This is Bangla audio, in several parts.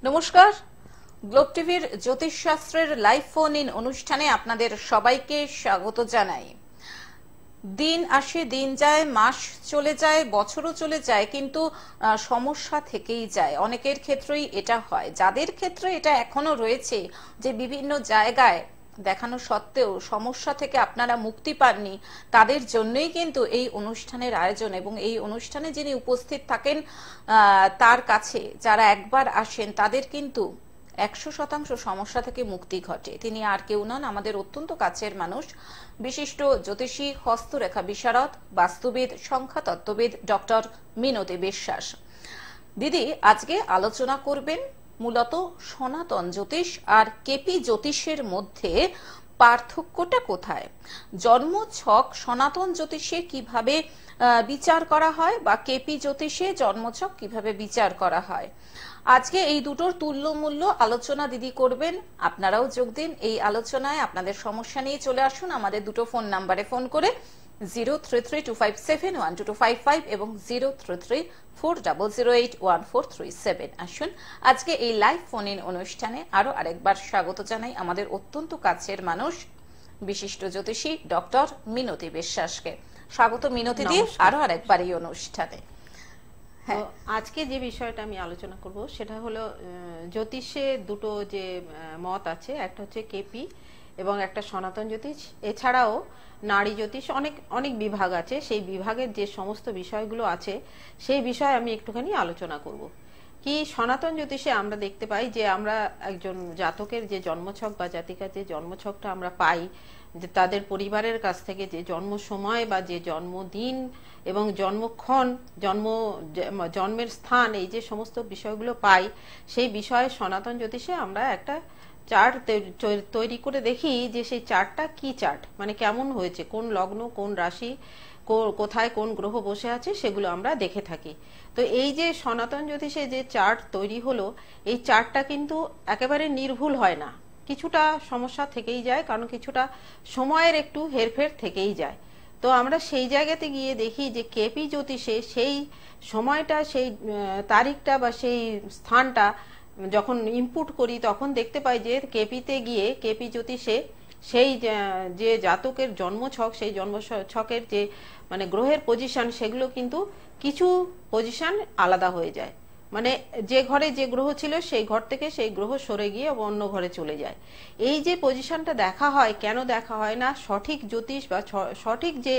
নমস্কার, গ্লোব টিভির জ্যোতিষশাস্ত্রের লাইভ ফোন ইন অনুষ্ঠানে আপনাদের সবাইকে স্বাগত জানাই। দিন আসে দিন যায়, মাস চলে যায়, বছরও চলে যায়, কিন্তু সমস্যা থেকেই যায়। অনেকের ক্ষেত্রেই এটা হয়, যাদের ক্ষেত্রে এটা এখনো রয়েছে যে বিভিন্ন জায়গায় দেখানো সত্ত্বেও সমস্যা থেকে আপনারা মুক্তি পাননি, তাদের জন্যই কিন্তু এই অনুষ্ঠানের আয়োজন। এবং এই অনুষ্ঠানে যিনি উপস্থিত থাকেন তার কাছে যারা একবার আসেন তাদের কিন্তু 100% সমস্যা থেকে মুক্তি ঘটে। তিনি আর কেউ নন, আমাদের অত্যন্ত কাছের মানুষ, বিশিষ্ট জ্যোতিষী, হস্তরেখা বিশারদ, বাস্তুবিদ, সংখ্যা তত্ত্ববিদ ডক্টর মিনতি বিশ্বাস। দিদি আজকে আলোচনা করবেন মূলত সনাতন জ্যোতিষ আর কেপি জ্যোতিষের মধ্যে পার্থক্যটা কোথায়, জন্ম ছক সনাতন জ্যোতিষে কিভাবে বিচার করা হয় বা কেপি জ্যোতিষে জন্মছক কিভাবে বিচার করা হয়। আজকে এই দুটোর তুল্যমূল্য আলোচনা দিদি করবেন। আপনারাও যোগ দিন এই আলোচনায়, আপনাদের সমস্যা নিয়ে চলে আসুন আমাদের দুটো ফোন নাম্বারে ফোন করে 0332571225 এবং 0334008143 আসুন আজকে এই লাইভ ফোন ইন অনুষ্ঠানে আরো আরেকবার স্বাগত জানাই আমাদের অত্যন্ত কাছের মানুষ, বিশিষ্ট জ্যোতিষী ডক্টর মিনতি বিশ্বাসকে। স্বাগত মিনতি দি আরো আরেকবার এই অনুষ্ঠানে। আজকে যে বিষয়টা আমি আলোচনা করব সেটা হলো জ্যোতিষে দুটো যে মত আছে, একটা হচ্ছে কেপি এবং একটা সনাতন জ্যোতিষ। এছাড়াও নারী জ্যোতিষ, অনেক অনেক বিভাগ আছে। সেই বিভাগের যে সমস্ত বিষয়গুলো আছে সেই বিষয়ে আমি একটুখানি আলোচনা করব। কি সনাতন জ্যোতিষে আমরা দেখতে পাই যে আমরা একজন জাতকের যে জন্মছক বা জাতিকার যে জন্মছকটা আমরা পাই, যে তাদের পরিবারের কাছ থেকে যে জন্ম সময় বা যে জন্মদিন এবং জন্মক্ষণ, জন্মের স্থান, এই যে সমস্ত বিষয়গুলো পাই, সেই বিষয়ে সনাতন জ্যোতিষে আমরা একটা চার্ট তৈরি করে দেখি যে সেই চার্টটা কি চার্ট, মানে কেমন হয়েছে, কোন লগ্ন, কোন রাশি, কোথায় কোন গ্রহ বসে আছে, সেগুলো আমরা দেখে থাকি। তো এই যে সনাতন জ্যোতিষে যে চার্ট তৈরি হলো, এই চার্টটা কিন্তু একেবারে নির্ভুল হয় না, কিছুটা সমস্যা থেকেই যায়, কারণ কিছুটা সময়ের একটু হেরফের থেকেই যায়। তো আমরা সেই জায়গাতে গিয়ে দেখি যে কেপি জ্যোতিষে সেই সময়টা, সেই তারিখটা বা সেই স্থানটা যখন ইনপুট করি, তখন দেখতে পাই যে কেপিতে গিয়ে, কেপি জ্যোতিষে সেই যে জাতকের জন্মছক, সেই জন্মছকের যে মানে গ্রহের পজিশন, সেগুলো কিন্তু কিছু পজিশন আলাদা হয়ে যায়। মানে যে ঘরে যে গ্রহ ছিল সেই ঘর থেকে সেই গ্রহ সরে গিয়ে অন্য ঘরে চলে যায়। এই যে পজিশনটা দেখা হয়, কেন দেখা হয় না, সঠিক জ্যোতিষ বা সঠিক যে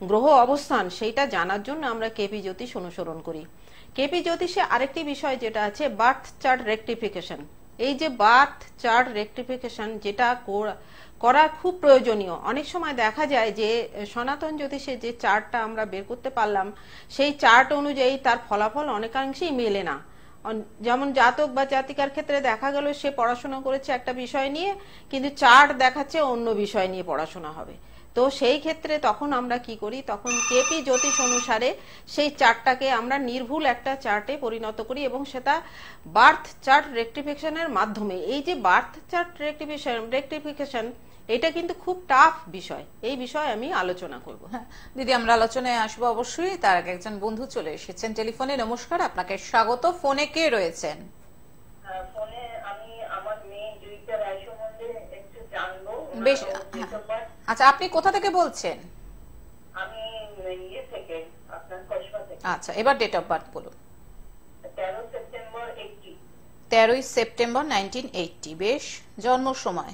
গ্রহ অবস্থান সেইটা জানার জন্য আমরা কেপি জ্যোতিষ অনুসরণ করি। কেপি জ্যোতিষে আরেকটি বিষয় যেটা আছে, বার্থ চার্ট রেকটিফিকেশন। এই যে বার্থ চার্ট রেকটিফিকেশন, যেটা করা খুব প্রয়োজনীয়। অনেক সময় দেখা যায় যে সনাতন জ্যোতিষে যে চার্টটা আমরা বের করতে পারলাম, সেই চার্ট অনুযায়ী তার ফলাফল অনেকাংশেই মেলে না। যেমন জাতক বা জাতিকার ক্ষেত্রে দেখা গেল সে পড়াশোনা করেছে একটা বিষয় নিয়ে, কিন্তু চার্ট দেখাচ্ছে অন্য বিষয় নিয়ে পড়াশোনা হবে। তো সেই ক্ষেত্রে তখন আমরা কি করি, তখন কেপি জ্যোতিষ অনুসারে সেই চার্টটাকে আমরা নির্ভুল একটা চার্টে পরিণত করি, এবং সেটা বার্থ চার্ট রেকটিফিকেশনের মাধ্যমে। এই যে বার্থ চার্ট রেকটিফিকেশন, এটা কিন্তু খুব টাফ বিষয়, এই বিষয়ে আমি আলোচনা করব। দিদি আমরা আলোচনায় আসবো অবশ্যই, তার আগে একজন বন্ধু চলে এসেছেন টেলিফোনে। নমস্কার, আপনাকে স্বাগত। ফোনে কে রয়েছেন? ফোনে আমি আমার মেয়ে জয়িতা রায় সম্বন্ধে একটু জানবো। বেশ, আচ্ছা আপনি কোথা থেকে বলছেন? আমি ইয়ে থেকে, আপনার কসবা থেকে। আচ্ছা, এবার ডেট অফ বার্থ বলুন। 13 সেপ্টেম্বর 80। 13 সেপ্টেম্বর 1980। বেশ, জন্ম সময়?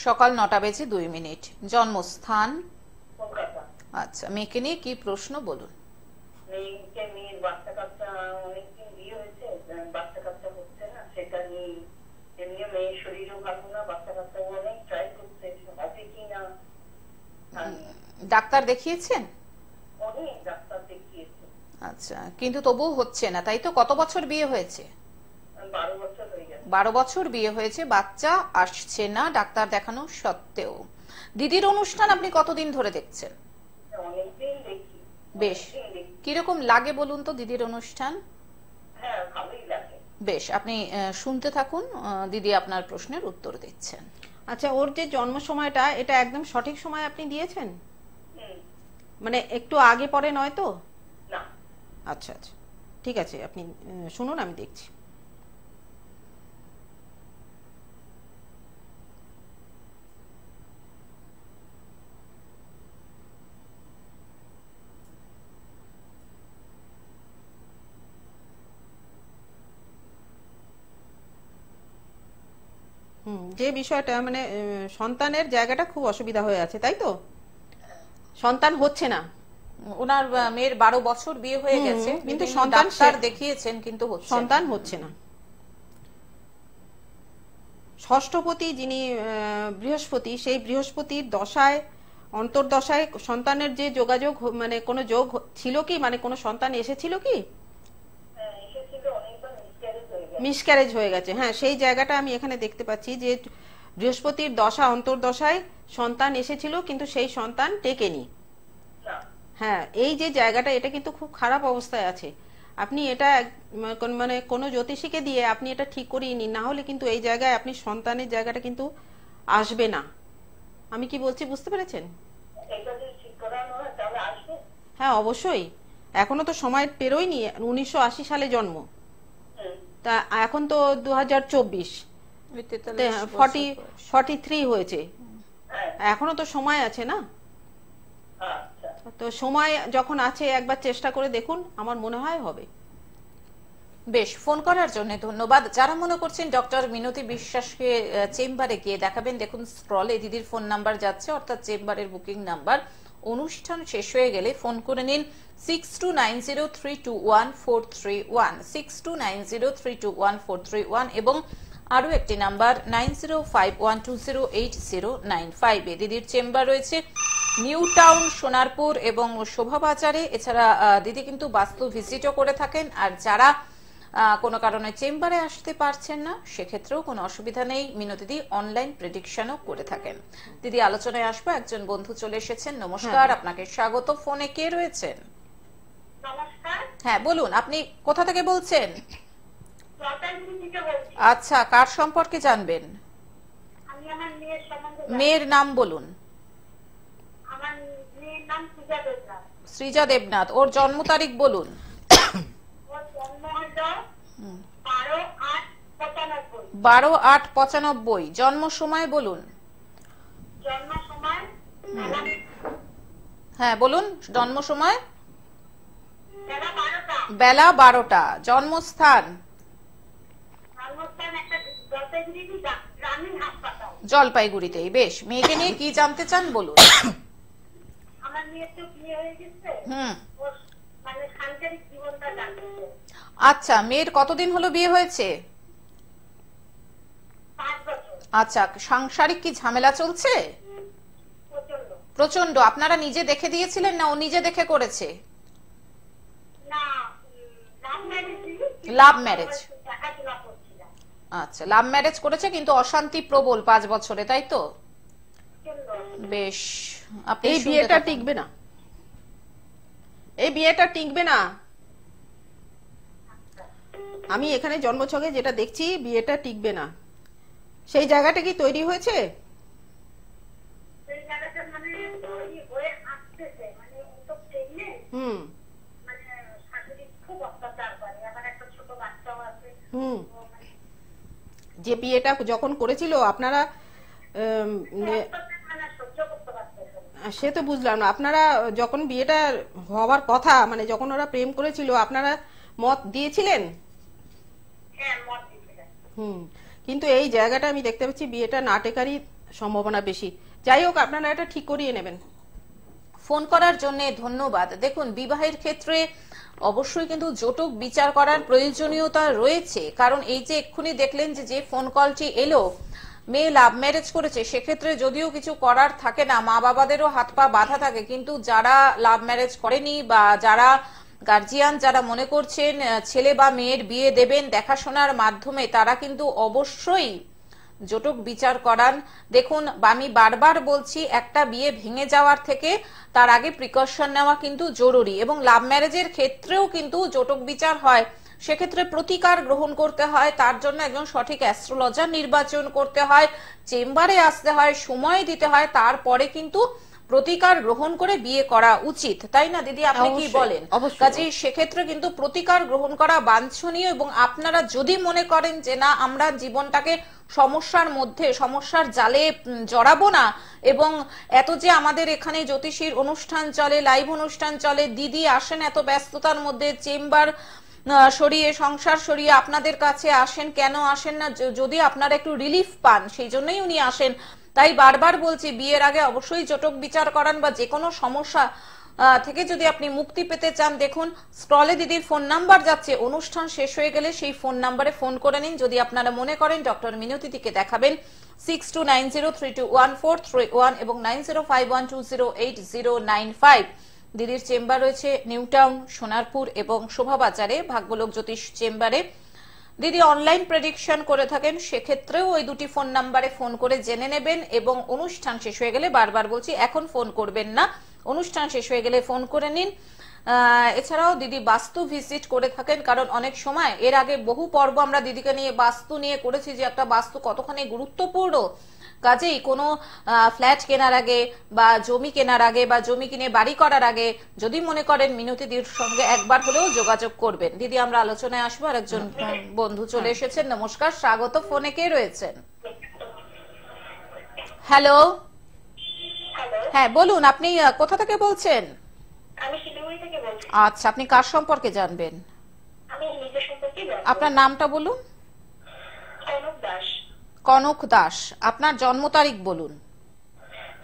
সকাল 9টা বেজে 2 মিনিট। জন্মস্থান? কলকাতা। আচ্ছা, মেয়েকে নিয়ে কি প্রশ্ন বলুন। মেয়ের বাচ্চা কাচ্চা, অনেকদিন বিয়ে হয়েছে, বাচ্চা কাচ্চা হচ্ছে না, সেটা নিয়ে। এমনি মেয়ের শরীরও ভালো না, বাচ্চা কাচ্চা অনেক ট্রাই করছে, হবে কি না। ডাক্তার দেখিয়েছেন? অনেক ডাক্তার দেখিয়েছে। আচ্ছা, কিন্তু তবুও হচ্ছে না, তাই তো? কত বছর বিয়ে হয়েছে? 12 বছর হয়ে গেছে। 12 বছর বিয়ে হয়েছে, বাচ্চা আসছে না ডাক্তার দেখানো সত্ত্বেও। দিদির অনুষ্ঠান আপনি কতদিন ধরে দেখছেন? অনেকদিন দেখি। বেশ, কিরকম লাগে বলুন তো দিদির অনুষ্ঠান? হ্যাঁ, ভালোই লাগে। বেশ, আপনি শুনতে থাকুন, দিদি আপনার প্রশ্নের উত্তর দিচ্ছেন। আচ্ছা, ওর যে জন্ম সময়টা, এটা একদম সঠিক সময় আপনি দিয়েছেন? মানে একটু আগে পরে নয় তো? না। আচ্ছা আচ্ছা, ঠিক আছে, আপনি শুনুন, আমি দেখছি। যে বিষয়টা মানে সন্তানের জায়গাটা খুব অসুবিধা হয়ে আছে, তাই তো? সন্তান হচ্ছে না, ওনার মেয়ের 12 বছর বিয়ে হয়ে গেছে, কিন্তু ডাক্তার দেখিয়েছেন কিন্তু সন্তান হচ্ছে না। ষষ্ঠপতি যিনি বৃহস্পতি, সেই বৃহস্পতির দশায়, অন্তর্দশায় সন্তানের যে যোগাযোগ, মানে কোনো যোগ ছিল কি, মানে কোনো সন্তান এসেছিল কি? মিসক্যারেজ হয়ে গেছে। হ্যাঁ, সেই জায়গাটা আমি এখানে দেখতে পাচ্ছি যে বৃহস্পতির দশা অন্তর্দশায় সন্তান এসেছিল, কিন্তু সেই সন্তান টেকেনি। হ্যাঁ, এই যে জায়গাটা, এটা কিন্তু খুব খারাপ অবস্থায় আছে। আপনি এটা মানে কোনো জ্যোতিষীকে দিয়ে আপনি এটা ঠিক করিয়ে নিন, না হলে কিন্তু এই জায়গায় আপনি সন্তানের জায়গাটা কিন্তু আসবে না। আমি কি বলছি বুঝতে পেরেছেন? হ্যাঁ, অবশ্যই। এখনো তো সময় পেরোয়নি, 1980 সালে জন্ম, তা এখন তো 2024, 43 হয়েছে, এখনো তো সময় আছে না? তো সময় যখন আছে একবার চেষ্টা করে দেখুন, আমার মনে হয় হবে। বেশ, ফোন করার জন্য ধন্যবাদ। যারা মনে করছেন ডক্টর মিনতি বিশ্বাসকে চেম্বারে গিয়ে দেখাবেন, দেখুন স্ক্রলে দিদির ফোন নাম্বার যাচ্ছে, অর্থাৎ চেম্বারের বুকিং নাম্বার। অনুষ্ঠান শেষ হয়ে গেলে ফোন করে নিন 6290321431, 6290321431, এবং আরো একটি নাম্বার 9051208095। দিদির চেম্বার রয়েছে নিউ টাউন, সোনারপুর এবং শোভাবাজারে। এছাড়া দিদি কিন্তু বাস্তু ভিজিটও করে থাকেন, আর যারা কোনো কারণে চেম্বারে আসতে পারছেন না সেক্ষেত্রেও কোনো অসুবিধা নেই, মিনতি দিদি অনলাইন প্রেডিকশনও করে থাকেন। দিদি আলোচনায় আসবো, একজন বন্ধু চলে এসেছেন। নমস্কার, আপনাকে স্বাগত। ফোনে কে রয়েছেন? নমস্কার। হ্যাঁ বলুন, আপনি কোথা থেকে বলছেন? আচ্ছা, কার সম্পর্কে জানবেন? আমি আমার মেয়ের সম্বন্ধে। মেয়ের নাম বলুন। আমার মেয়ের নাম সৃজা দেবনাথ। সৃজা দেবনাথ। ওর জন্ম তারিখ বলুন। ওর জন্ম হলো 12/8/95। 12/8/95। জন্ম সময় বলুন। জন্ম সময় হ্যাঁ বলুন, জন্ম সময় বেলা 12টা। বেলা 12টা। জন্মস্থান জন্মস্থান একটা জলপাইগুড়ি গ্রামীণ হাসপাতাল। জলপাইগুড়িতেই। বেশ, মেয়েকে নিয়ে কি জানতে চান বলুন। আমার মেয়ের তো বিয়ে হয়ে গেছে, ওর মানে সাংসারিক জীবনটা জানতে। আচ্ছা, মেয়ের কতদিন হলো বিয়ে হয়েছে? 5 বছর। আচ্ছা, সাংসারিক কি ঝামেলা চলছে? প্রচন্ড। প্রচন্ড। আপনারা নিজে দেখে দিয়েছিলেন না ও নিজে দেখে করেছে? না, লাভ ম্যারেজ। Love marriage. দেখাশোনা করছিলাম। আচ্ছা, লাভ ম্যারেজ করেছে, কিন্তু অশান্তি প্রবল 5 বছরে, তাই তো? বেশ, আপনি এই বিয়েটা টিকবে না, এই বিয়েটা টিকবে না। আমি এখানে জন্মছকে যেটা দেখছি, বিয়েটা টিকবে না। সেই জায়গাটা কি তৈরি হয়েছে? সেই জায়গাটা মানে তৈরি হয়ে আসতেছে, মানে ও তো প্রেগন্যান্ট। মানে শাশুড়ি খুব অত্যাচার করে, আমার একটা ছোট বাচ্চাও আছে। যে বিয়েটা যখন করেছিল আপনারা, সে তো বুঝলাম না, আপনারা যখন বিয়েটা হওয়ার কথা, মানে যখন ওরা প্রেম করেছিল, আপনারা মত দিয়েছিলেন? হ্যাঁ, মত দিয়েছিলেন। কিন্তু এই জায়গাটা আমি দেখতে পাচ্ছি বিয়েটা না টেকারই সম্ভাবনা বেশি। যাই হোক, আপনারা এটা ঠিক করিয়ে নেবেন। ফোন করার জন্য ধন্যবাদ। দেখুন, বিবাহের ক্ষেত্রে অবশ্যই কিন্তু জটক বিচার করার প্রয়োজনীয়তা রয়েছে, কারণ এই যে এক্ষুনি দেখলেন যে ফোন কলটি এলো, মেয়ে লাভ ম্যারেজ করেছে, সেক্ষেত্রে যদিও কিছু করার থাকে না, মা বাবাদেরও হাত পা বাঁধা থাকে, কিন্তু যারা লাভ ম্যারেজ করেনি বা যারা গার্জিয়ান যারা মনে করছেন ছেলে বা মেয়ের বিয়ে দেবেন দেখাশোনার মাধ্যমে, তারা কিন্তু অবশ্যই জটক বিচার করান। দেখুন, আমি বারবার বলছি, একটা বিয়ে ভেঙে যাওয়ার থেকে তার আগে প্রিকশন নেওয়া কিন্তু জরুরি, এবং লাভ ম্যারেজের ক্ষেত্রেও কিন্তু জটক বিচার হয়, সেক্ষেত্রে প্রতিকার গ্রহণ করতে হয়, তার জন্য একজন সঠিক অ্যাস্ট্রোলজার নির্বাচন করতে হয়, চেম্বারে আসতে হয়, সময় দিতে হয়, তারপরে কিন্তু প্রতিকার গ্রহণ করে বিয়ে করা উচিত, তাই না দিদি? আপনি কি অবশ্যই, বলেন? অবশ্যই। কাজেই সেক্ষেত্রে কিন্তু প্রতিকার গ্রহণ করা বাঞ্ছনীয়, এবং আপনারা যদি মনে করেন যে না আমরা জীবনটাকে সমস্যার মধ্যে সমস্যার জালে জড়াবো না, এবং এত যে আমাদের এখানে জ্যোতিষীর অনুষ্ঠান চলে, লাইভ অনুষ্ঠান চলে, দিদি আসেন এত ব্যস্ততার মধ্যে, চেম্বার সরিয়ে সংসার সরিয়ে আপনাদের কাছে আসেন, কেন আসেন না? যদি আপনারা একটু রিলিফ পান সেই জন্যই উনি আসেন। তাই বারবার বলছি বিয়ের আগে অবশ্যই জটক বিচার করান, বা যে কোনো সমস্যা থেকে যদি আপনি মুক্তি পেতে চান, দেখুন স্ক্রলে দিদির ফোন নাম্বার যাচ্ছে, অনুষ্ঠান শেষ হয়ে গেলে সেই ফোন নাম্বারে ফোন করে নিন। যদি আপনারা মনে করেন ডক্টর মিনতিদিকে দেখাবেন, 6290321431 এবং 9051208095। দিদির চেম্বার রয়েছে নিউ টাউন, সোনারপুর এবং শোভাবাজারে, ভাগ্যলোক জ্যোতিষ চেম্বারে। দিদি অনলাইন প্রেডিকশন করে থাকেন, সেক্ষেত্রেও ওই দুটি ফোন নাম্বারে ফোন করে জেনে নেবেন, এবং অনুষ্ঠান শেষ হয়ে গেলে, বারবার বলছি এখন ফোন করবেন না, অনুষ্ঠান শেষ হয়ে গেলে ফোন করে নিন। এছাড়াও দিদি বাস্তু ভিজিট করে থাকেন, কারণ অনেক সময় এর আগে বহু পর্ব আমরা দিদিকে নিয়ে বাস্তু নিয়ে করেছি, যে একটা বাস্তু কতখানি গুরুত্বপূর্ণ। কাজেই কোনো ফ্ল্যাট কেনার আগে বা জমি কেনার আগে বা জমি কিনে বাড়ি করার আগে যদি মনে করেন মিনতিদির সঙ্গে একবার হলেও যোগাযোগ করবেন। দিদি আমরা আলোচনায় আসবো, আর একজন বন্ধু চলে এসেছেন। নমস্কার, স্বাগত। ফোনে কে রয়েছেন? হ্যালো। হ্যাঁ বলুন, আপনি কোথা থেকে বলছেন? আমি শিলিগুড়ি থেকে বলছি। আচ্ছা, আপনি কার সম্পর্কে জানবেন? আমি নিজের সম্পর্কে আপনার নামটা বলুন। কনক দাস। কনক দাস। আপনার জন্ম তারিখ বলুন।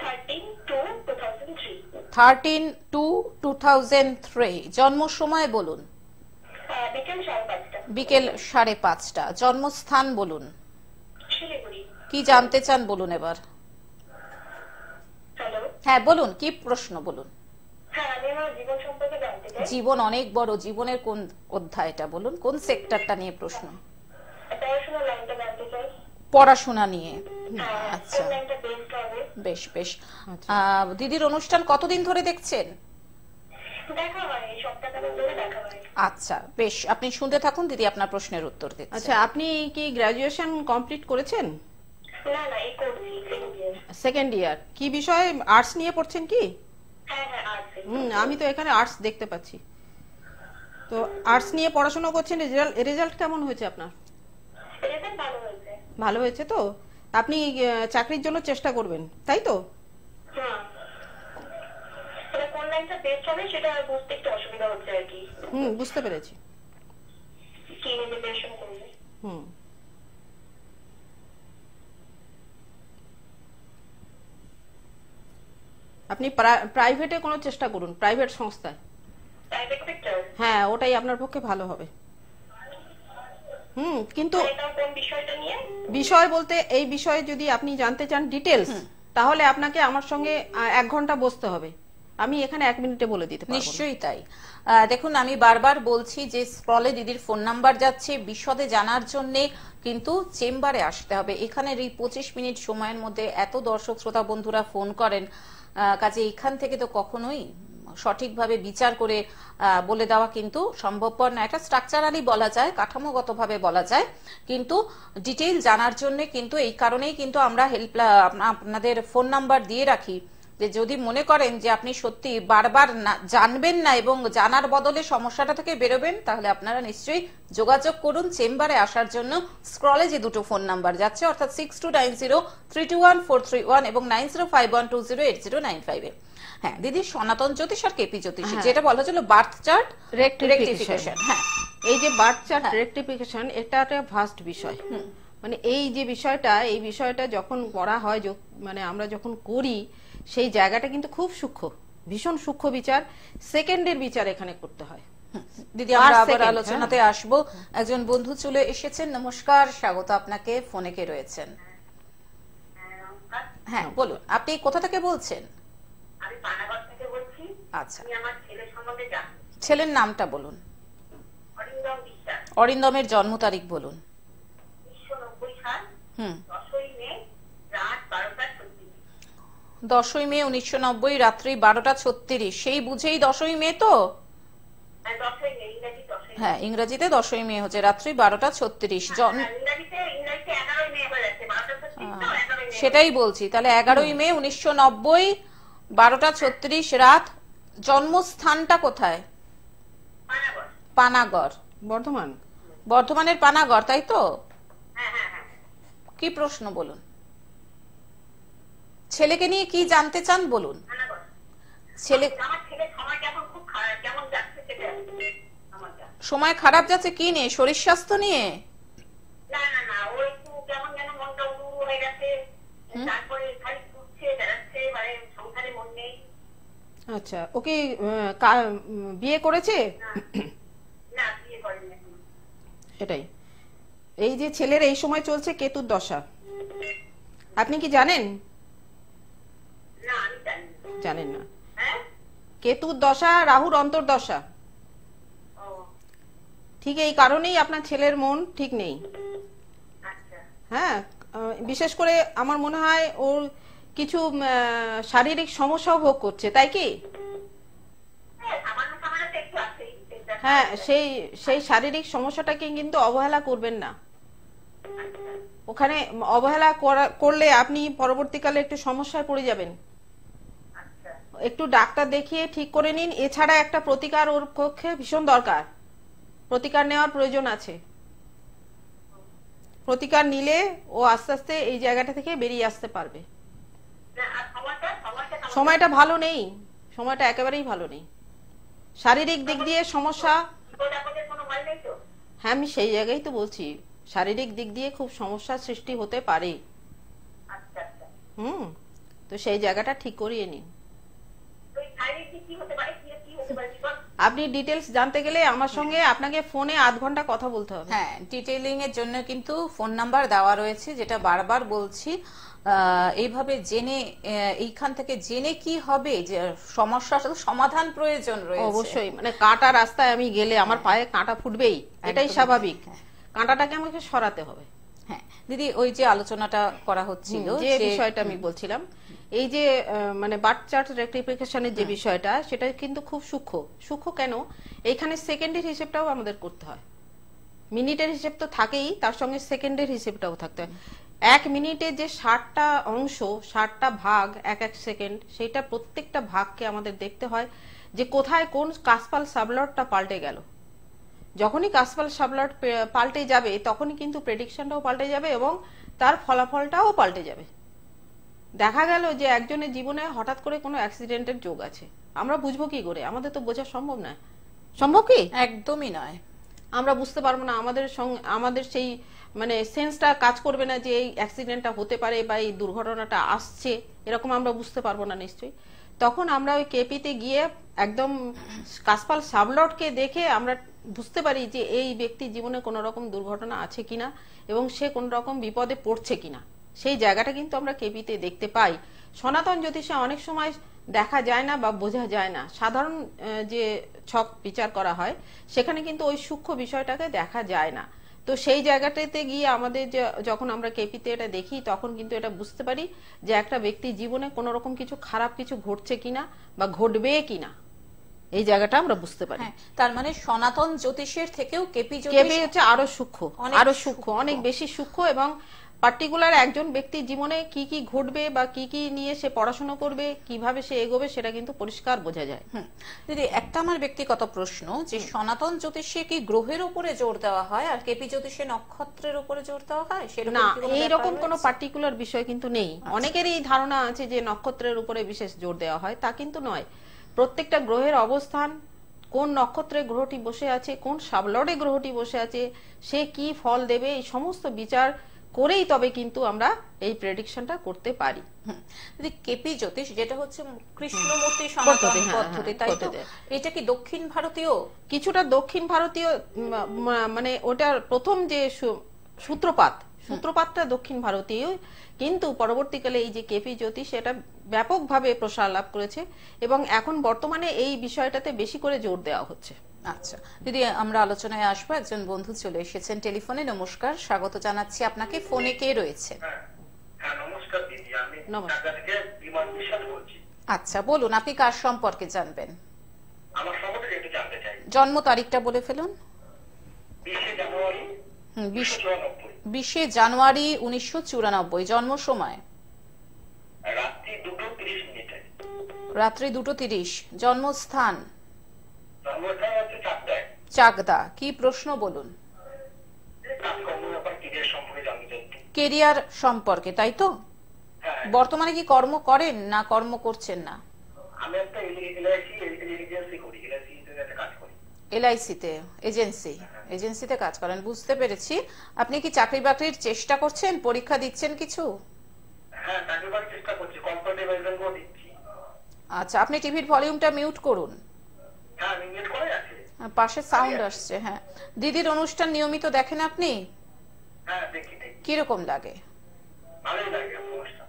13/2/2003। 13/2/2003। জন্ম সময় বলুন। বিকেল 5:30। বিকেল 5:30। জন্মস্থান বলুন। শিলিগুড়ি। কি জানতে চান বলুন এবার? হ্যালো। হ্যাঁ বলুন, কি প্রশ্ন বলুন। হ্যাঁ, আমি আমার জীবন সম্পর্কে জানতে চাই। জীবন অনেক বড়, জীবনের কোন অধ্যায়টা বলুন, কোন সেক্টরটা নিয়ে প্রশ্ন? পড়াশোনার লাইনটা জানতে চাই। পড়াশোনা নিয়ে। হ্যাঁ, আচ্ছা, কোন লাইনটা বেস্ট হবে? বেশ বেশ। দিদির অনুষ্ঠান কতদিন ধরে দেখছেন? দেখা হয়, এই সপ্তাহখানেক ধরে দেখা হয়। আচ্ছা বেশ, আপনি শুনতে থাকুন, দিদি আপনার প্রশ্নের উত্তর দিচ্ছেন। আচ্ছা, আপনি কি গ্রাজুয়েশন কমপ্লিট করেছেন? না না, এই করছি second year। Second year. কি বিষয়ে? আর্টস নিয়ে পড়ছেন কি? হ্যাঁ হ্যাঁ, আছে। আমি তো এখানে আর্টস দেখতে পাচ্ছি। তো আর্টস নিয়ে পড়াশোনা করছেন, রেজাল্ট কেমন হয়েছে আপনার? রেজাল্ট ভালো হয়েছে। ভালো হয়েছে তো? আপনি চাকরির জন্য চেষ্টা করবেন, তাই তো? হ্যাঁ, এটা কোন লাইনটা বেস্ট হবে সেটা বুঝতে একটু অসুবিধা হচ্ছে আর কি। বুঝতে পেরেছি। কি নিয়ে প্রিপারেশন করবে? আপনি প্রাইভেটে কোনো চেষ্টা করুন, প্রাইভেট সংস্থায়। Private sector? হ্যাঁ, ওটাই আপনার পক্ষে ভালো হবে। কিন্তু এটা কোন বিষয়টা নিয়ে? বিষয় বলতে এই বিষয়ে যদি আপনি জানতে চান ডিটেলস, তাহলে আপনাকে আমার সঙ্গে 1 ঘন্টা বসতে হবে। আমি এখানে 1 মিনিটে বলে দিতে পারবো। নিশ্চয়ই তাই। দেখুন আমি বারবার বলছি যে স্ক্রলে দিদির ফোন নাম্বার যাচ্ছে, বিশদে জানার জন্য কিন্তু চেম্বারে আসতে হবে। এখানের এই 25 মিনিট সময়ের মধ্যে এত দর্শক শ্রোতা বন্ধুরা ফোন করেন, কাজে এখান থেকে তো কখনোই সঠিকভাবে বিচার করে বলে দেওয়া কিন্তু সম্ভবপর না। একটা স্ট্রাকচারালি বলা যায়, কাঠামোগতভাবে বলা যায়, কিন্তু ডিটেইল জানার জন্য কিন্তু এই কারণেই কিন্তু আমরা আপনাদের ফোন নাম্বার দিয়ে রাখি, যে যদি মনে করেন যে আপনি সত্যি বারবার জানবেন না এবং জানার বদলে সমস্যাটা থেকে বেরোবেন, তাহলে আপনারা নিশ্চয়ই যোগাযোগ করুন চেম্বারে আসার জন্য। স্ক্রলে যে দুটো ফোন নাম্বার যাচ্ছে, অর্থাৎ 6290321431 এবং 9051208095 এ। হ্যাঁ দিদি, সনাতন জ্যোতিষ আর কেপি জ্যোতিষ, যেটা বলা হলো বার্থ চার্ট রেকটিফিকেশন। হ্যাঁ, এই যে বার্থ চার্ট রেকটিফিকেশন, এটা একটা ভাস্ট বিষয়। মানে এই যে বিষয়টা, এই বিষয়টা যখন করা হয়, মানে আমরা যখন করি, সেই জায়গাটা কিন্তু খুব সূক্ষ্ম, ভীষণ সূক্ষ্ম বিচার, সেকেন্ডের বিচার এখানে করতে হয়। দিদি আমরা আবার আলোচনাতে আসবো। একজন বন্ধু চলে এসেছেন। নমস্কার, স্বাগত আপনাকে। ফোনে কে রয়েছেন? হ্যাঁ বলুন, আপনি কোথা থেকে বলছেন? আমি পানাগড় থেকে বলছি। আচ্ছা, আমি আমার ছেলের সম্বন্ধে জানতে। ছেলের নামটা বলুন। অরিন্দম বিশ্বাস। অরিন্দমের জন্ম তারিখ বলুন। 1990 সাল 10ই মে রাত 12:36। 10ই মে 1990 রাত্রি 12:36। সেই বুঝেই 10ই মে তো? হ্যাঁ, ইংরেজিতে 10ই মে হচ্ছে রাত্রি 12:36। ইংরেজিতে 11ই মে হয়ে যাচ্ছে, 12:36 তো 11ই মে। সেটাই বলছি, তাহলে 11ই মে 1990 12:36 রাত। জন্মস্থানটা কোথায়? পানাগড়। পানাগড়, বর্ধমান। বর্ধমানের পানাগড়, তাই তো? হ্যাঁ হ্যাঁ হ্যাঁ। কি প্রশ্ন বলুন? ছেলেকে নিয়ে কি জানতে চান বলুন। পানাগড়। ছেলে আমার ছেলে সময়টা এখন খুব খারাপ, কেমন যাচ্ছে সেটা আমারটা। সময় খারাপ যাচ্ছে কি নিয়ে? শরীর স্বাস্থ্য নিয়ে? না না না, ও একটু কেমন যেন মনটা উড়ু হয়ে গেছে, তারপরে খালি ঘুরছে বেড়াচ্ছে, মানে সংসারে মন নেই। আচ্ছা, ওকে বিয়ে করেছে? না, বিয়ে করেনি এখনো। এটাই, এই যে ছেলের এই সময় চলছে কেতুর দশা, আপনি কি জানেন? না, আমি জানি না। জানেন না? হ্যাঁ। কেতুর দশা রাহুর অন্তর্দশা। ও ঠিক এই কারণেই আপনার ছেলের মন ঠিক নেই। আচ্ছা। হ্যাঁ, বিশেষ করে আমার মনে হয় ওর কিছু শারীরিক সমস্যাও ভোগ করছে, তাই কি? হ্যাঁ, সামান্য সামান্য তো একটু আছেই, সেটা। হ্যাঁ, সেই সেই শারীরিক সমস্যাটাকে কিন্তু অবহেলা করবেন না। ওখানে অবহেলা করলে আপনি পরবর্তীকালে একটু সমস্যায় পড়ে যাবেন। আচ্ছা। একটু ডাক্তার দেখিয়ে ঠিক করে নিন। এছাড়া একটা প্রতিকার ওর পক্ষে ভীষণ দরকার, প্রতিকার নেওয়ার প্রয়োজন আছে। প্রতিকার নিলে ও আস্তে আস্তে এই জায়গাটা থেকে বেরিয়ে আসতে পারবে। না, আর সময়টা সময়টা ভালো নেই, সময়টা একেবারেই ভালো নেই। শারীরিক দিক দিয়ে সমস্যা। বিপদ আপদের কোনো ভয় নেই তো? হ্যাঁ, আমি সেই জায়গায় তো বলছি, শারীরিক দিক দিয়ে খুব সমস্যার সৃষ্টি হতে পারে। আচ্ছা আচ্ছা। তো সেই জায়গাটা ঠিক করিয়ে নিন। তো এই শারীরিক দিক কি হতে পারে, কি হতে পারে বিপদ? আপনি ডিটেলস জানতে গেলে আমার সঙ্গে আপনাকে ফোনে আধ ঘন্টা কথা বলতে হবে। হ্যাঁ, ডিটেইলিং এর জন্য কিন্তু ফোন নাম্বার দেওয়া রয়েছে, যেটা বারবার বলছি। এইভাবে জেনে, এইখান থেকে জেনে কি হবে, যে সমস্যার সমাধান প্রয়োজন রয়েছে। অবশ্যই, মানে কাঁটা রাস্তায় আমি গেলে আমার পায়ে কাঁটা ফুটবেই, এটাই একদম। স্বাভাবিক। হ্যাঁ। কাঁটাটাকে আমাকে সরাতে হবে। হ্যাঁ দিদি, ওই যে আলোচনাটা করা হচ্ছিল, যে বিষয়টা আমি বলছিলাম, এই যে মানে বার্থ চার্ট রেক্টিফিকেশনের যে বিষয়টা, সেটা কিন্তু খুব সূক্ষ্ম। সূক্ষ্ম কেন? এইখানে সেকেন্ডের হিসেবটাও আমাদের করতে হয়। মিনিটের হিসেব তো থাকেই, তার সঙ্গে সেকেন্ডের হিসেবটাও থাকতে হয়। 1 মিনিটে যে 60টা অংশ, 60টা ভাগ, এক এক সেকেন্ড, সেটা প্রত্যেকটা ভাগকে আমাদের দেখতে হয় যে কোথায় কোন কাসপাল সাবলটটা পাল্টে গেল। যখনই কাসপাল সাবলট পাল্টে যাবে, তখনই কিন্তু প্রেডিকশনটাও পাল্টে যাবে এবং তার ফলাফলটাও পাল্টে যাবে। দেখা গেল যে একজনের জীবনে হঠাৎ করে কোনো অ্যাক্সিডেন্টের যোগ আছে, আমরা বুঝবো কি করে? আমাদের তো বোঝা সম্ভব না। সম্ভব কি? একদমই নয়। আমরা বুঝতে পারবো না, আমাদের সেই মানে সেন্সটা কাজ করবে না যে এই অ্যাক্সিডেন্টটা হতে পারে বা এই দুর্ঘটনাটা আসছে, এরকম আমরা বুঝতে পারবো না নিশ্চয়ই। তখন আমরা ওই কেপিতে গিয়ে একদম কাসপাল সাবলটকে দেখে আমরা বুঝতে পারি যে এই ব্যক্তির জীবনে কোনো রকম দুর্ঘটনা আছে কিনা এবং সে কোনো রকম বিপদে পড়ছে কিনা। সেই জায়গাটা কিন্তু আমরা কেপিতে দেখতে পাই। সনাতন জ্যোতিষে অনেক সময় দেখা যায় না বা বোঝা যায় না। সাধারণ যে ছক বিচার করা হয়, সেখানে কিন্তু ওই সূক্ষ্ম বিষয়টাকে দেখা যায় না। তো সেই জায়গাটাতে গিয়ে আমাদের যখন আমরা কেপিতে এটা দেখি, তখন কিন্তু এটা বুঝতে পারি যে একটা ব্যক্তির জীবনে কোনো রকম কিছু খারাপ কিছু ঘটছে কিনা বা ঘটবে কিনা, এই জায়গাটা আমরা বুঝতে পারি। তার মানে সনাতন জ্যোতিষের থেকেও কেপি হচ্ছে আরো সূক্ষ্ম, অনেক বেশি সূক্ষ্ম এবং পার্টিকুলার একজন ব্যক্তির জীবনে কি কি ঘটবে বা কি কি নিয়ে সে পড়াশোনা করবে, কিভাবে সে এগোবে, সেটা কিন্তু পরিষ্কার বোঝা যায়। দিদি, একটা আমার ব্যক্তিগত প্রশ্ন, যে সনাতন জ্যোতিষে কি গ্রহের উপরে জোর দেওয়া হয় আর কেপি জ্যোতিষে নক্ষত্রের উপরে জোর দেওয়া হয়? না, এইরকম কোনো পার্টিকুলার বিষয় কিন্তু নেই। অনেকেরই ধারণা আছে যে নক্ষত্রের উপরে বিশেষ জোর দেওয়া হয়, তা কিন্তু নয়। প্রত্যেকটা গ্রহের অবস্থান, কোন নক্ষত্রে গ্রহটি বসে আছে, কোন সাবলটে গ্রহটি বসে আছে, সে কি ফল দেবে, এই সমস্ত বিচার করেই তবে কিন্তু আমরা এই প্রেডিকশনটা করতে পারি। কেপি জ্যোতিষ যেটা হচ্ছে কৃষ্ণমূর্তি সনাতন পদ্ধতি, তাই তো? এটা কি দক্ষিণ ভারতীয়? কিছুটা দক্ষিণ ভারতীয়, মানে ওটার প্রথম যে সূত্রপাতটা দক্ষিণ ভারতীয়, কিন্তু পরবর্তীকালে এই যে কেপি জ্যোতিষ এটা ব্যাপকভাবে প্রসার লাভ করেছে এবং এখন বর্তমানে এই বিষয়টাতে বেশি করে জোর দেওয়া হচ্ছে। আচ্ছা দিদি, আমরা আলোচনায় আসবো। একজন বন্ধু চলে এসেছেন টেলিফোনে। নমস্কার, স্বাগত জানাচ্ছি আপনাকে। ফোনে কে রয়েছে? হ্যাঁ নমস্কার দিদি, আমি ঢাকা থেকে বিমান বিশ্বাস বলছি। আচ্ছা বলুন, আপনি কার সম্পর্কে জানবেন? আমার সম্পর্কে একটু জানতে চাই। জন্ম তারিখটা বলে ফেলুন। 20 জানুয়ারি 20 জানুয়ারি 1994। জন্ম সময়? রাত্রি 2:30। রাত্রি 2:30। জন্মস্থান? জন্মস্থান হচ্ছে চাকদায়। চাকদা। কি প্রশ্ন বলুন? কাজকর্ম ব্যাপার, ক্যারিয়ার সম্পর্কে জানতে চাচ্ছি। কেরিয়ার সম্পর্কে, তাই তো? হ্যাঁ, বর্তমানে কি কর্ম করেন না কর্ম করছেন না? আমি একটা এলআইসি এজেন্সি করি, এলআইসি তে কাজ করি। এলআইসিতে এজেন্সিতে কাজ করেন, বুঝতে পেরেছি। আপনি কি চাকরি বাকরির চেষ্টা করছেন, পরীক্ষা দিচ্ছেন কিছু? হ্যাঁ, চাকরি বাকরির চেষ্টা করছি, কম্পিটিটিভ এক্সামও দিচ্ছি। আচ্ছা, আপনি টিভির ভলিউমটা মিউট করুন। হ্যাঁ, আমি মিউট করে আছি। পাশে সাউন্ড আসছে। হ্যাঁ, দিদির অনুষ্ঠান নিয়মিত দেখেন আপনি? হ্যাঁ, দেখি। কিরকম লাগে? ভালোই লাগে অনুষ্ঠান।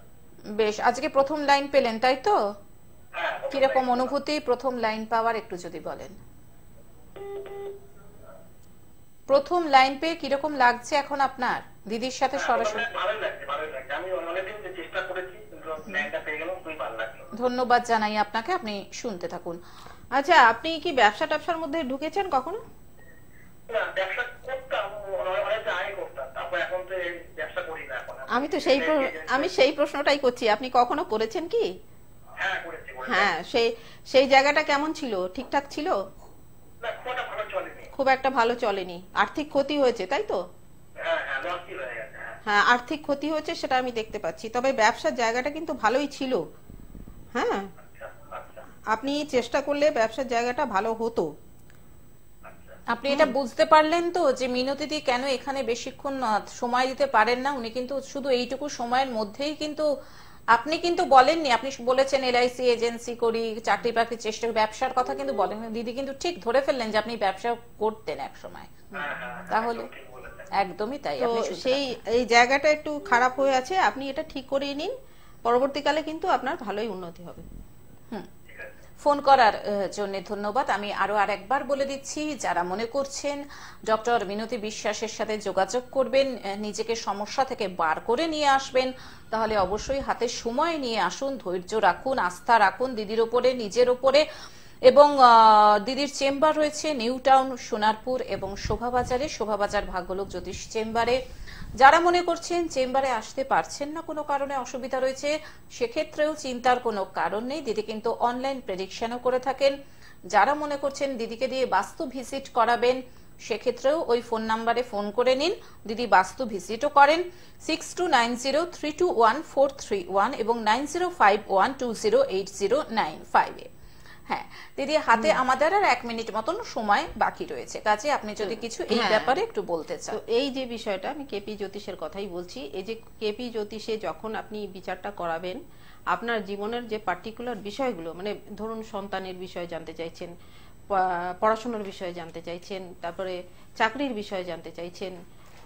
বেশ, আজকে প্রথম লাইন পেলেন, তাই তো? হ্যাঁ। কিরকম অনুভূতি প্রথম লাইন পাওয়ার, একটু যদি বলেন। প্রথম লাইন পেয়ে কিরকম লাগছে এখন আপনার দিদির সাথে সরাসরি? ভালোই লাগছে। আমি অনেকদিন চেষ্টা করেছি, কিন্তু লাইনটা পেয়ে গেলাম, খুবই ভালো লাগলো। ধন্যবাদ জানাই আপনাকে, আপনি শুনতে থাকুন। আচ্ছা, আপনি কি ব্যবসা ট্যাবসার মধ্যে ঢুকেছেন কখনো? না, ব্যবসা করতাম, অনেক আয় করতাম, তারপর এখন তো ব্যবসা করি না। এখন আমি সেই প্রশ্নটাই করছি, আপনি কখনো করেছেন কি? হ্যাঁ, করেছি। হ্যাঁ, সেই জায়গাটা কেমন ছিল? ঠিকঠাক ছিল? না, খুব একটা ভালো চলেনি। খুব একটা ভালো চলেনি, আর্থিক ক্ষতি হয়েছে, তাই তো? হ্যাঁ, লসই হয়ে গেছে। হ্যাঁ, আর্থিক ক্ষতি হয়েছে, সেটা আমি দেখতে পাচ্ছি। তবে ব্যবসার জায়গাটা কিন্তু ভালোই ছিল। হ্যাঁ, আপনি চেষ্টা করলে ব্যবসার জায়গাটা ভালো হতো। আপনি এটা বুঝতে পারলেন তো যে মিনতিদি কেন এখানে বেশিক্ষণ সময় দিতে পারেন না? উনি কিন্তু শুধু এইটুকু সময়ের মধ্যেই কিন্তু, আপনি কিন্তু বলেননি, আপনি বলেছেন এলআইসি এজেন্সি করি, চাকরি বাকরির চেষ্টা করি, ব্যবসার কথা কিন্তু বলেন। দিদি কিন্তু ঠিক ধরে ফেললেন যে আপনি ব্যবসা করতেন এক সময়। তাহলে একদমই তাই। তো এই জায়গাটা একটু খারাপ হয়ে আছে, আপনি এটা ঠিক করে নিন, পরবর্তীকালে কিন্তু আপনার ভালোই উন্নতি হবে। ফোন করার জন্য ধন্যবাদ। আমি আরো আরেকবার বলে দিচ্ছি, যারা মনে করছেন ডক্টর মিনতি বিশ্বাসের সাথে যোগাযোগ করবেন, নিজেকে সমস্যা থেকে বার করে নিয়ে আসবেন, তাহলে অবশ্যই হাতে সময় নিয়ে আসুন, ধৈর্য রাখুন, আস্থা রাখুন দিদির ওপরে, নিজের ওপরে। এবং দিদির চেম্বার রয়েছে নিউ টাউন, সোনারপুর এবং শোভাবাজারে, শোভাবাজার ভাগ্যলোক জ্যোতিষ চেম্বারে। যারা মনে করছেন চেম্বারে আসতে পারছেন না, কোনো কারণে অসুবিধা রয়েছে, সেক্ষেত্রেও চিন্তার কোনো কারণ নেই। দিদি কিন্তু অনলাইন প্রেডিকশনও করে থাকেন। যারা মনে করছেন দিদিকে দিয়ে বাস্তু ভিজিট করাবেন, সেক্ষেত্রেও ওই ফোন নাম্বারে ফোন করে নিন, দিদি বাস্তু ভিজিটও করেন। 6290321431 এবং 9051208095। হ্যাঁ দিদি, হাতে আমাদের আর 1 মিনিট মতন সময় বাকি রয়েছে, কাজে আপনি যদি কিছু এই ব্যাপারে একটু বলতে চান। এই যে বিষয়টা, আমি কেপি জ্যোতিষের কথাই বলছি। এই যে কেপি জ্যোতিষে যখন আপনি বিচারটা করাবেন, আপনার জীবনের যে পার্টিকুলার বিষয়গুলো, মানে ধরুন সন্তানের বিষয়ে জানতে চাইছেন, পড়াশোনার বিষয়ে জানতে চাইছেন, তারপরে চাকরির বিষয়ে জানতে চাইছেন,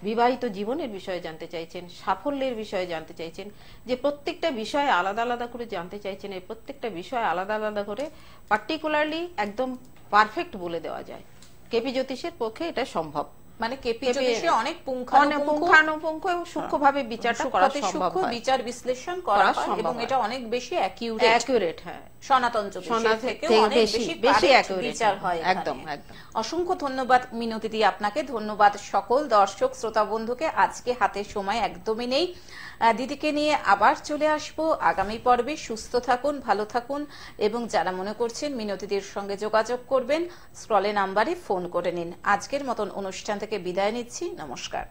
বিবাহিত জীবনের বিষয়ে জানতে চাইছেন, সাফল্যের বিষয়ে জানতে চাইছেন, যে প্রত্যেকটা বিষয়ে আলাদা আলাদা করে জানতে চাইছেন, এই প্রত্যেকটা বিষয় আলাদা আলাদা করে পার্টিকুলারলি একদম পারফেক্ট বলে দেওয়া যায়। কেপি জ্যোতিষের পক্ষে এটা সম্ভব। মানে কেপি জ্যোতিষে অনেক পুঙ্খানুপুঙ্খ এবং সূক্ষ্মভাবে বিচারটা করা সম্ভব হয়, বিচার বিশ্লেষণ করা হয় এবং এটা অনেক বেশি অ্যাকিউরেট। হ্যাঁ, সনাতন জ্যোতিষের থেকেও অনেক বেশি বিচার হয়। একদম। অসংখ্য ধন্যবাদ মিনতি, আপনাকে ধন্যবাদ সকল দর্শক শ্রোতা বন্ধুকে। আজকে হাতে সময় একদমই নেই, দিদিকে নিয়ে আবার চলে আসবো আগামী পর্বে। সুস্থ থাকুন, ভালো থাকুন এবং যারা মনে করছেন মিনতিদের সঙ্গে যোগাযোগ করবেন, স্ক্রলে নাম্বারে ফোন করে নিন। আজকের মতন অনুষ্ঠান থেকে বিদায় নিচ্ছি। নমস্কার।